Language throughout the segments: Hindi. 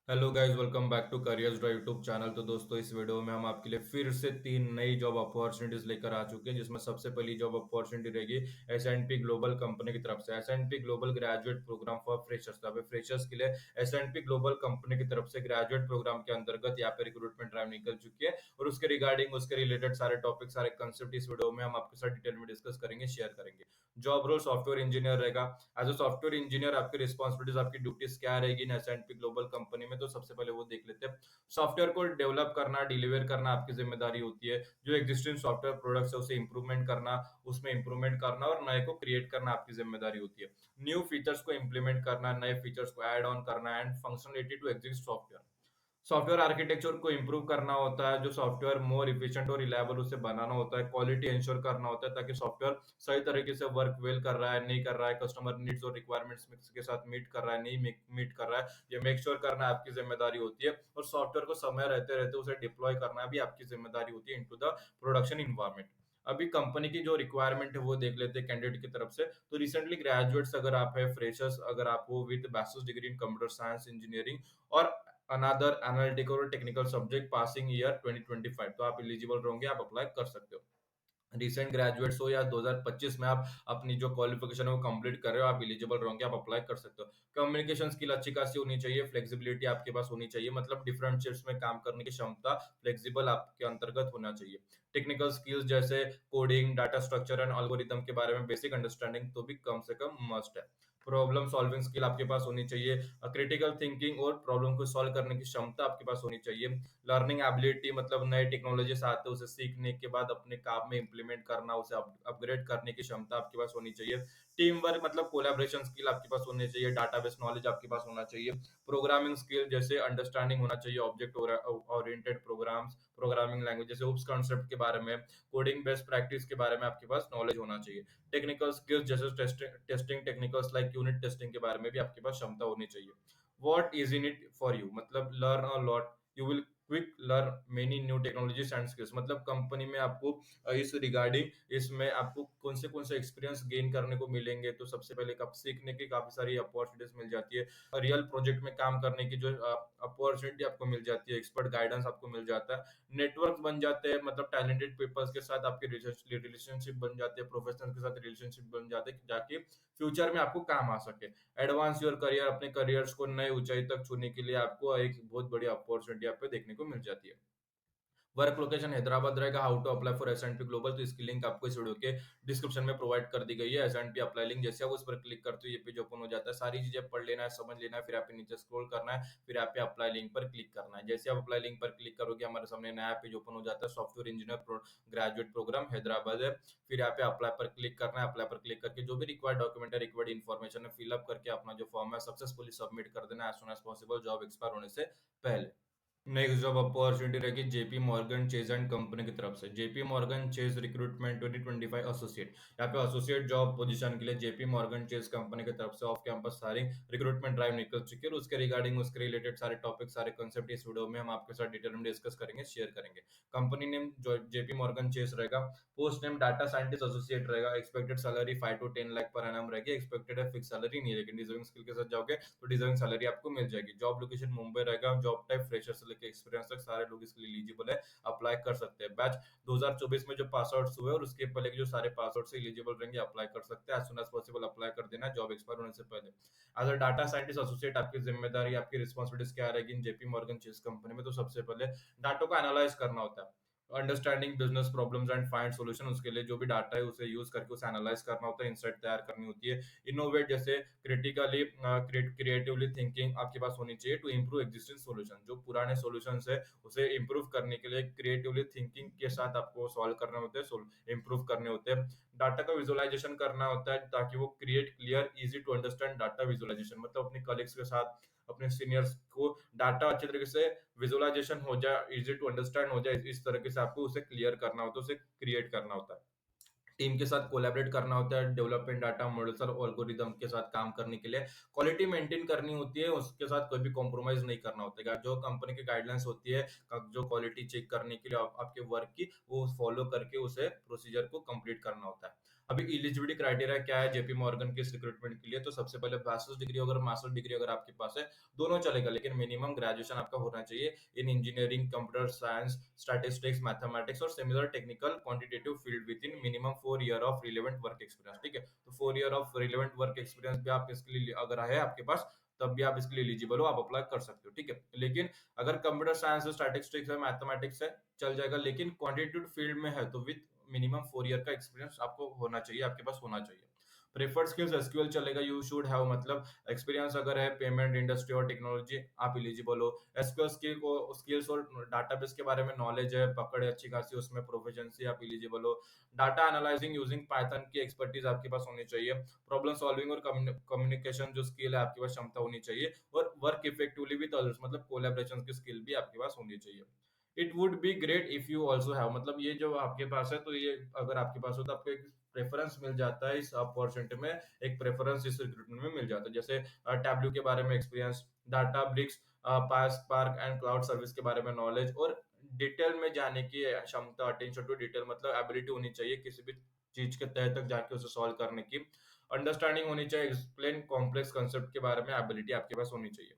Hello guys, welcome back to Careers Drive YouTube channel. तो दोस्तों, इस वीडियो में हम आपके लिए फिर से तीन नई जॉब अपॉर्चुनिटीज लेकर आ चुके हैं, जिसमें सबसे पहली जॉब अपॉर्चुनिटी रहेगी एस&पी ग्लोबल कंपनी की तरफ से। S and P global graduate programme for freshers. तो फ्रेशर्स के लिए एस&पी ग्लोबल कंपनी की तरफ से ग्रेजुएट प्रोग्राम के अंतर्गत यहाँ पे रिक्रूटमेंट ड्राइव निकल चुकी है, और उसके रिगार्डिंग उसके रिलेटेड सारे टॉपिक, सारे कंसेप्ट इस वीडियो में हम आपके साथ डिटेल में डिस्कस करेंगे, शेयर करेंगे। जॉब रोल सॉफ्टवेयर इंजीनियर रहेगा। एज अ सॉफ्टवेयर इंजीनियर आपकी रिस्पॉन्सिबिलिटीज, आपकी ड्यूटीज क्या रहेगी इन एस&पी ग्लोबल कंपनी में, तो सबसे पहले वो देख लेते हैं। सॉफ्टवेयर को डेवलप करना, डिलीवर करना आपकी जिम्मेदारी होती है। जो एग्जिस्टिंग सॉफ्टवेयर प्रोडक्ट्स है उसे इंप्रूवमेंट करना, उसमें इंप्रूवमेंट करना और नए को क्रिएट करना आपकी जिम्मेदारी होती है। न्यू फीचर्स को इंप्लीमेंट करना, नए फीचर्स को ऐड ऑन करना and functionality to exist software. Software architecture को इंप्रूव करना होता है, जो सॉफ्टवेयर मोर इफिशिएंट और रिलायबल उसे बनाना होता है। क्वालिटी इंश्योर करना होता है ताकि सॉफ्टवेयर सही तरीके से वर्क वेल कर रहा है, नहीं कर रहा है, कस्टमर नीड्स और रिक्वायरमेंट्स के साथ मीट कर रहा है, नहीं मीट कर रहा है, ये मेक श्योर करना आपकी जिम्मेदारी होती है। और सॉफ्टवेयर को समय रहते रहते उसे डिप्लॉय करना भी आपकी जिम्मेदारी होती है इनटू द प्रोडक्शन इन्वायरमेंट। अभी कंपनी की जो रिक्वायरमेंट है वो देख लेते हैं कैंडिडेट की तरफ से। तो रिसेंटली ग्रेजुएट्स अगर आप है, फ्रेशर्स अगर आप हो with bachelors degree in computer science engineering और अनदर एनालिटिकल और टेक्निकल सब्जेक्ट पासिंग ईयर 2025, तो आप एलिजिबल रहोगे, आप अप्लाई कर सकते हो। रिसेंट ग्रेजुएट्स हो या 2025 में आप अपनी जो क्वालिफिकेशन है वो कंप्लीट कर रहे हो, आप एलिजिबल रहोगे, आप अप्लाई कर सकते हो। कम्युनिकेशन स्किल अच्छी खासी होनी चाहिए, फ्लेक्सिबिलिटी आपके पास होनी चाहिए, मतलब डिफरेंट शिफ्ट्स में काम करने की क्षमता, फ्लेक्सिबल आपके अंतर्गत होना चाहिए। टेक्निकल स्किल्स जैसे coding, data structure and algorithm के बारे में बेसिक अंडरस्टैंडिंग तो भी कम से कम मस्ट है। प्रॉब्लम सॉल्विंग स्किल आपके पास होनी चाहिए, क्रिटिकल थिंकिंग और प्रॉब्लम को सॉल्व करने की क्षमता आपके पास होनी चाहिए। लर्निंग एबिलिटी मतलब नए टेक्नोलॉजीज आते हैं उसे सीखने के बाद अपने काम में इंप्लीमेंट करना, उसे अपग्रेड करने की क्षमता आपके पास होनी चाहिए। टीम वर्क मतलब कोलैबोरेशन स्किल आपके पास होने चाहिए, डाटाबेस नॉलेज आपके पास होना चाहिए। प्रोग्रामिंग स्किल जैसे अंडरस्टैंडिंग होना चाहिए object oriented programs, programming language जैसे उप्स कॉन्सेप्ट के बारे में, कोडिंग बेस्ट प्रैक्टिस के बारे में आपके पास नॉलेज होना चाहिए। टेक्निकल स्किल्स जैसे testing technicals like unit testing के बारे में भी आपके पास क्षमता होनी चाहिए। What is in it for you मतलब learn a lot, you will quick learn many new technologies and skills. मतलब कंपनी में आपको इस रिगार्डिंग इसमें आपको कौन से एक्सपीरियंस गेन करने को मिलेंगे, तो सबसे पहले आप सीखने की काफी सारी अपॉर्चुनिटीज मिल जाती है। रियल प्रोजेक्ट में काम करने की जो अपॉर्चुनिटी आपको मिल जाती है, एक्सपर्ट गाइडेंस आपको मिल जाता है, नेटवर्क बन जाते हैं, मतलब टैलेंटेड पीपल्स के साथ आपके रिलेशनशिप बन जाते हैं, प्रोफेशनल के साथ रिलेशनशिप बन जाते हैं जाके फ्यूचर में आपको काम आ सके। एडवांस योर करियर, अपने करियर्स को नए ऊंचाई तक छूने के लिए आपको एक बहुत बड़ी अपॉर्चुनिटी आप पे देखने को मिल जाती है। वर्क लोकेशन हैदराबाद रहेगा। How to apply for S and P Global, तो इसकी लिंक आपको इस वीडियो के डिस्क्रिप्शन में प्रोवाइड कर दी गई है। S and P apply link जैसे आप उस पर क्लिक करते हो ये पेज ओपन हो जाता है, सारी चीजें पढ़ लेना है, समझ लेना है, फिर आप नीचे स्क्रॉल करना है, फिर यहाँ पे अप्लाई लिंक पर क्लिक करना है। जैसे आप अप्लाई लिंक पर क्लिक करोगे हमारे सामने नया पेज ओपन हो जाता है, software engineer graduate programme Hyderabad है। फिर यहाँ पे अप्लाई पर क्लिक करना है, अप्लाई पर क्लिक करके जो भी रिक्वायर्ड डॉक्यूमेंट है, रिक्वायर्ड इन्फॉर्मेशन है, फिलअप करके अपना जो फॉर्म है सक्सेसफुली सबमिट कर देना as soon as possible, job expire होने से पहले। नेक्स्ट जॉब अपॉर्चुनिटी रहेगी JP Morgan Chase and company की तरफ से। JP Morgan Chase recruitment 2025 associate. यहाँ पे एसोसिएट जॉब पोजीशन के लिए जेपी मॉर्गन चेज कंपनी की तरफ से ऑफ कैंपस सारी रिक्रूटमेंट ड्राइव निकल चुकी है, और उसके रिगार्डिंग उसके रिलेटेड सारे टॉपिक, सारे कंसेप्ट इस वीडियो में हम आपके साथ डिटेल में डिस्कस करेंगे, शेयर करेंगे। कंपनी नेम जो जेपी मॉर्गन चेज रहेगा। Post name data scientist associate रहेगा। Expected salary 5 to 10 lakh per annum रहेगी। एक्सपेक्टेड है फिक्स सैलरी नहीं रहेगी, डिजर्विंग स्किल के साथ जाओगे तो डिजर्विंग सैलरी आपको मिल जाएगी। जॉब लोकेशन मुंबई रहेगा। जॉब टाइप फ्रेशर से लेकर एक्सपीरियंस तक सारे लोग इसके लिए एलिजिबल है, अप्लाई कर सकते हैं। बैच 2024 में जो पास आउट हुए और उसके पहले के जो सारे पास आउट से एलिजिबल रहेंगे अप्लाई कर सकते हैं। As soon as possible apply कर देना जॉब एक्सपायर होने से पहले। As a data scientist associate आपकी जिम्मेदारी, आपकी रिस्पॉन्सिबिलिटीज क्या रहेगी इन जेपी मॉर्गन चेस कंपनी में, तो सबसे पहले डाटा को एनालाइज करना होता है। Understanding business problems and find solution, उसके लिए जो भी डाटा है उसे यूज करके उसे एनालाइज करना होता है, इंसाइट तैयार करनी होती है। इनोवेट जैसे क्रिटिकली क्रिएटिवली थिंकिंग आपके पास होनी चाहिए टू इंप्रूव एग्जिस्टिंग सॉल्यूशन। जो पुराने सॉल्यूशंस है उसे इंप्रूव करने के लिए क्रिएटिवली थिंकिंग के साथ आपको सॉल्व करने होते हैं, इंप्रूव करने होते हैं। डाटा का विजुअलाइजेशन करना होता है ताकि वो create clear easy to understand data visualisation, मतलब अपने कलीग्स के साथ, अपने सीनियर्स को डाटा अच्छे तरीके से विजुअलाइजेशन हो जाए, इजी टू अंडरस्टैंड हो जाए, इस तरीके से आपको उसे क्लियर करना होता है, उसे क्रिएट करना होता है। टीम के साथ कोलैबोरेट करना होता है, डेवलपमेंट डाटा मॉडल्स और एल्गोरिदम के साथ काम करने के लिए क्वालिटी मेंटेन करनी होती है, उसके साथ कोई भी कॉम्प्रोमाइज नहीं करना होता है। जो कंपनी की गाइडलाइंस होती है जो क्वालिटी चेक करने के लिए आपके वर्क की, वो फॉलो करके उसे प्रोसीजर को कंप्लीट करना होता है। अभी एलिजिबिलिटी क्राइटेरिया क्या है जेपी मॉर्गन के इस रिक्रूटमेंट के लिए? तो सबसे पहले बैचलर्स डिग्री अगर मास्टर्स डिग्री अगर आपके पास है, दोनों चलेगा, लेकिन मिनिमम ग्रेजुएशन आपका होना चाहिए in engineering, computer science, statistics, mathematics और similar technical quantitative field within minimum 4 year of relevant work experience. ठीक है, तो 4 year of relevant work experience भी आप इसके लिए अगर है आपके पास, तब भी आप इसके लिए एलिजिबल हो, आप अप्लाई कर सकते हो। ठीक है, लेकिन अगर कंप्यूटर साइंस है, स्टैटिस्टिक्स है, मैथमेटिक्स है, चल जाएगा, लेकिन क्वांटिटेटिव फील्ड में है तो विद मिनिमम 4 ईयर का एक्सपीरियंस आपको होना चाहिए, आपके पास होना चाहिए। प्रेफर्ड स्किल्स एसक्यूएल चलेगा, यू शुड हैव, मतलब एक्सपीरियंस अगर है पेमेंट इंडस्ट्री और टेक्नोलॉजी, आप एलिजिबल हो। एसक्यूएल स्किल्स और डाटाबेस के बारे में नॉलेज है, पकड़ है अच्छी खासी, उसमें प्रोफिशिएंसी, आप एलिजिबल हो। डाटा एनालाइजिंग यूजिंग पाइथन की एक्सपर्टीज आपके पास होनी चाहिए। प्रॉब्लम सॉल्विंग और कम्युनिकेशन जो स्किल है आपके पास क्षमता होनी चाहिए। और वर्क इफेक्टिवली विद अदर्स, मतलब कोलैबोरेशन की स्किल भी आपके पास होनी चाहिए। It would be great if you also have, मतलब ये जो आपके पास है, तो ये अगर आपके पास हो तो आपको एक प्रेफरेंस मिल जाता है इस अपॉर्चुनिटी में, एक प्रेफरेंस इस रिक्रूटमेंट में मिल जाता है। जैसे टैब्लू के बारे में experience, Databricks, PySpark and cloud service के बारे में नॉलेज और डिटेल में जाने की क्षमता, अटेंशन टू डिटेल, मतलब एबिलिटी होनी चाहिए किसी भी चीज के तह तक जाके उसे सॉल्व करने की। अंडरस्टैंडिंग होनी चाहिए, एक्सप्लेन कॉम्प्लेक्स कंसेप्ट के बारे में एबिलिटी आपके पास होनी चाहिए।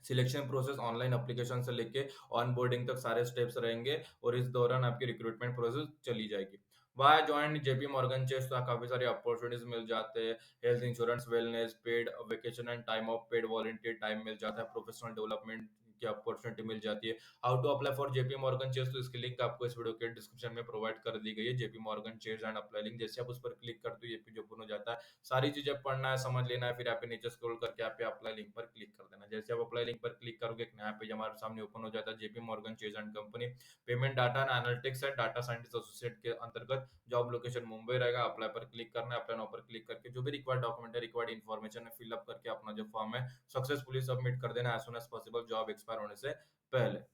सिलेक्शन प्रोसेस ऑनलाइन एप्लीकेशन से लेके ऑन बोर्डिंग तक सारे स्टेप्स रहेंगे, और इस दौरान आपकी रिक्रूटमेंट प्रोसेस चली जाएगी। Why join JP Morgan Chase, तो काफी सारे अपॉर्चुनिटीज मिल जाते हैं। Health insurance, wellness, paid vacation and time off, paid volunteer time मिल जाता है, प्रोफेशनल डेवलपमेंट की अपॉर्चुनिटी मिल जाती है। How to apply for JP Morgan Chase, तो इसकी लिंक आपको इस वीडियो के डिस्क्रिप्शन में प्रोवाइड कर दी गई है, JP Morgan chess and apply link, जैसे आप उस पर क्लिक करते हो ये पेज ओपन हो जाता है। सारी चीजें पढ़ना है, समझ लेना है, फिर आप नीचे स्क्रॉल करके आप अप्लाई लिंक पर क्लिक कर देना। जैसे आप अप्लाई लिंक पर क्लिक करोगे, एक नया पेज हमारे सामने ओपन हो जाता है, JP Morgan Chase and company, payment data analytics and data scientist associate के अंतर्गत, जॉब लोकेशन मुंबई रहेगा। अप्लाई पर क्लिक करना है, अप्लाई नाउ पर क्लिक करके जो भी रिक्वायर्ड डॉक्यूमेंट है, रिक्वायर्ड इन्फॉर्मेशन है, फिलअप करके अपना जो फॉर्म है सक्सेसफुली सबमिट कर देना as soon as possible, job expire होने से पहले।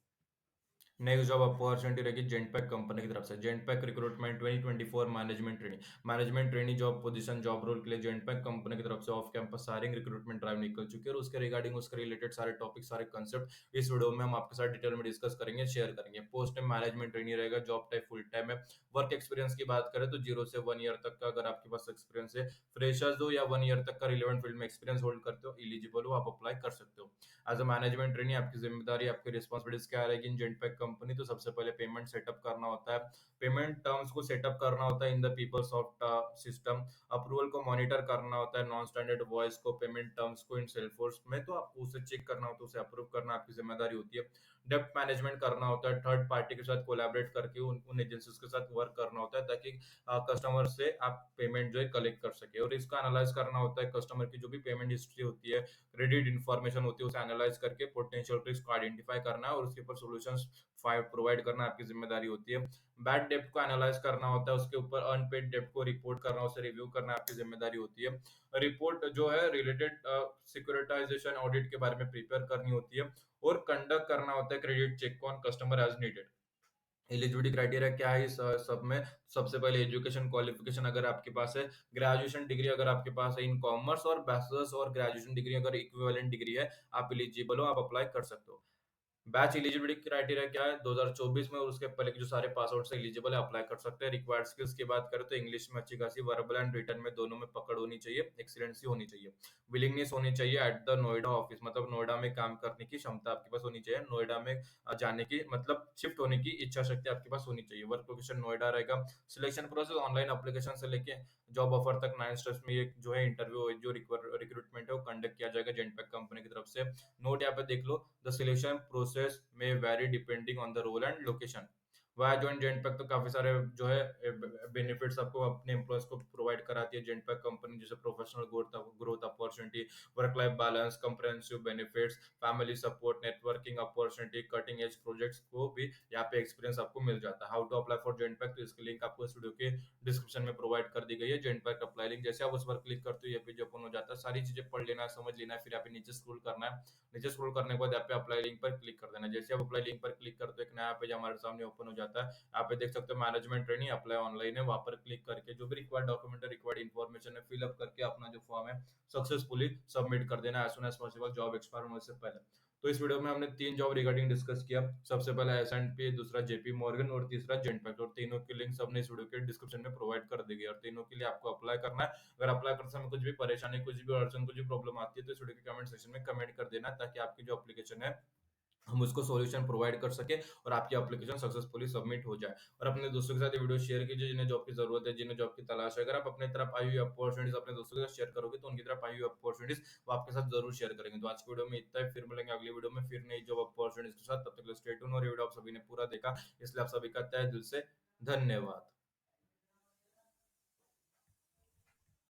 नेक्स्ट जॉब अपॉर्चुनिटी रहेगी जेंटपैक कंपनी की तरफ से, Genpact recruitment 2024 management training, management trainee job position, job role के लिए जेंटपैक कंपनी की तरफ से off campus hiring recruitment drive निकल चुकी है, और उसके रिगार्डिंग उसके रिलेटेड सारे टॉपिक, सारे कंसेप्ट इस वीडियो में हम आपके साथ डिटेल में डिस्कस करेंगे, शेयर करेंगे। पोस्ट टाइम मैनेजमेंट ट्रेनी रहेगा, जॉब टाइप फुल टाइम है। वर्क एक्सपीरियंस की बात करें तो 0 से 1 ईयर तक का अगर आपके पास एक्सपीरियंस है, फ्रेशर्स हो या 1 ईयर तक का रिलेवेंट फील्ड में एक्सपीरियंस होल्ड करते हो, एलिजिबल हो, आप अप्लाई कर सकते हो। एज अ मैनेजमेंट ट्रेनी आपकी जिम्मेदारी, आपकी रिस्पॉन्सिबिलिटीज क्या रहेगी इन जेंटपैक कंपनी? तो सबसे पहले पेमेंट सेटअप करना होता है, पेमेंट टर्म्स को सेटअप करना होता है in the people soft system, approval को मॉनिटर करना होता है, नॉन स्टैंडर्ड वॉइस को, पेमेंट टर्म्स को इन सेल्सफोर्स में, तो आपको उसे चेक करना होता है, उसे अप्रूव करना आपकी जिम्मेदारी होती है। डेप्ट मैनेजमेंट करना होता है, थर्ड पार्टी के साथ कोलैबोरेट करके उन एजेंसीज के साथ वर्क करना होता है, ताकि कस्टमर से आप पेमेंट जो है कलेक्ट कर सके, और इसका एनालाइज करना होता है, कस्टमर की जो भी पेमेंट हिस्ट्री होती है, क्रेडिट इन्फॉर्मेशन होती है, उसे एनालाइज करके पोटेंशियल रिस्क को आइडेंटिफाई करना है, और उसके ऊपर सॉल्यूशंस फाइव प्रोवाइड करना आपकी जिम्मेदारी होती है। बैड डेप्ट को एनालाइज करना होता है, उसके ऊपर अनपेड डेप्ट को रिपोर्ट करना, उसे रिव्यू करना आपकी जिम्मेदारी होती है। रिपोर्ट जो है रिलेटेड सिक्योरिटाइजेशन ऑडिट के बारे में प्रिपेयर करनी होती है, और कंडक्ट करना होता है credit check on customer as needed. Eligibility criteria क्या है इस सब में? सबसे पहले एजुकेशन क्वालिफिकेशन अगर आपके पास है, ग्रेजुएशन डिग्री अगर आपके पास है इन कॉमर्स, और बैचलर्स और ग्रेजुएशन डिग्री अगर इक्विवेलेंट डिग्री है, आप एलिजिबल हो, आप अप्लाई कर सकते हो। बैच एलिजिबिलिटी क्राइटेरिया क्या है? 2024 में और उसके पहले के जो सारे पास आउट से एलिजिबल है, अप्लाई कर सकते हैं। रिक्वायर्ड स्किल्स की बात करें तो इंग्लिश में अच्छी खासी, वर्बल एंड रिटन में दोनों में पकड़ होनी चाहिए, एक्सीलेंसी होनी चाहिए। विलिंगनेस होनी चाहिए एट द नोएडा ऑफिस, मतलब नोएडा में काम करने की क्षमता आपके पास होनी चाहिए, नोएडा में जाने की, मतलब शिफ्ट होने की इच्छा शक्ति आपके पास होनी चाहिए। वर्क लोकेशन नोएडा रहेगा। सिलेक्शन प्रोसेस ऑनलाइन एप्लीकेशन से लेके जॉब ऑफर तक 9 स्टेप्स में ये जो है इंटरव्यू, जो रिक्रूटमेंट है वो कंडक्ट किया जाएगा जेंटपैक कंपनी की तरफ से। नोट यहाँ पे देख लो, द सिलेक्शन प्रोसेस में vary depending on the role and location. Why join Genpact, तो काफी सारे जो है बेनिफिट्स आपको अपने एम्प्लॉयज को प्रोवाइड कराती है जेंटपैक कंपनी, जैसे professional growth growth opportunity, work life balance, comprehensive benefits, family support, networking opportunity, cutting edge projects को भी यहाँ पे एक्सपीरियंस आपको मिल जाता है। हाउ टू अप्लाई फॉर जेंटपैक, तो इसकी लिंक आपको इस वीडियो के डिस्क्रिप्शन में प्रोवाइड कर दी गई है, जेंटपैक अप्लाई लिंक, जैसे आप उस पर क्लिक करते हो ये पेज ओपन हो जाता है, सारी चीजें पढ़ लेना है, समझ लेना है, फिर यहाँ पे नीचे स्क्रॉल करना है। नीचे स्क्रॉल करने के बाद यहाँ पे अप्लाई लिंक पर क्लिक कर देना है। जैसे आप अप्लाई लिंक पर क्लिक करते हो एक नया पेज हमारे सामने ओपन हो जाता है। यहाँ पे देख सकते हो मैनेजमेंट ट्रेनिंग अप्लाई ऑनलाइन है, वहां पर क्लिक करके जो भी रिक्वायर्ड डॉक्यूमेंट है, रिक्वायर्ड इन्फॉर्मेशन है, फिलअप करके अपना जो फॉर्म है सक्सेसफुली सबमिट कर देना as soon as possible, job expire होने से पहले। तो इस वीडियो में हमने 3 जॉब रिगार्डिंग डिस्कस किया। सबसे पहला एस-एंड-पी, दूसरा जेपी मॉर्गन और तीसरा जेनपैक्ट, और तीनों के लिंक्स हमने इस वीडियो के डिस्क्रिप्शन में प्रोवाइड कर दी गई और तीनों के लिए आपको अप्लाई करना है। अगर अप्लाई करते समय कुछ भी परेशानी, कुछ भी अड़चन, कुछ भी प्रॉब्लम आती है तो इस वीडियो के कमेंट सेक्शन में कमेंट कर देना, ताकि आपकी जो एप्लीकेशन है हम उसको सॉल्यूशन प्रोवाइड कर सके और आपकी एप्लीकेशन सक्सेसफुली सबमिट हो जाए। और अपने दोस्तों के साथ ये वीडियो शेयर कीजिए जिन्हें जॉब की जरूरत है, जिन्हें जॉब की तलाश है। अगर आप अपने तरफ आई हुई अपॉर्चुनिटीज अपने दोस्तों के साथ शेयर करोगे तो उनकी तरफ आई हुई अपॉर्चुनिटीज वो आपके साथ जरूर शेयर करेंगे। तो आज की वीडियो में इतना ही, फिर मिलेंगे अगली वीडियो में फिर नई जॉब अपॉर्चुनिटीज के साथ। तब तक स्टे ट्यून। और ये वीडियो आप सभी ने पूरा देखा इसलिए आप सभी का तहे दिल से धन्यवाद।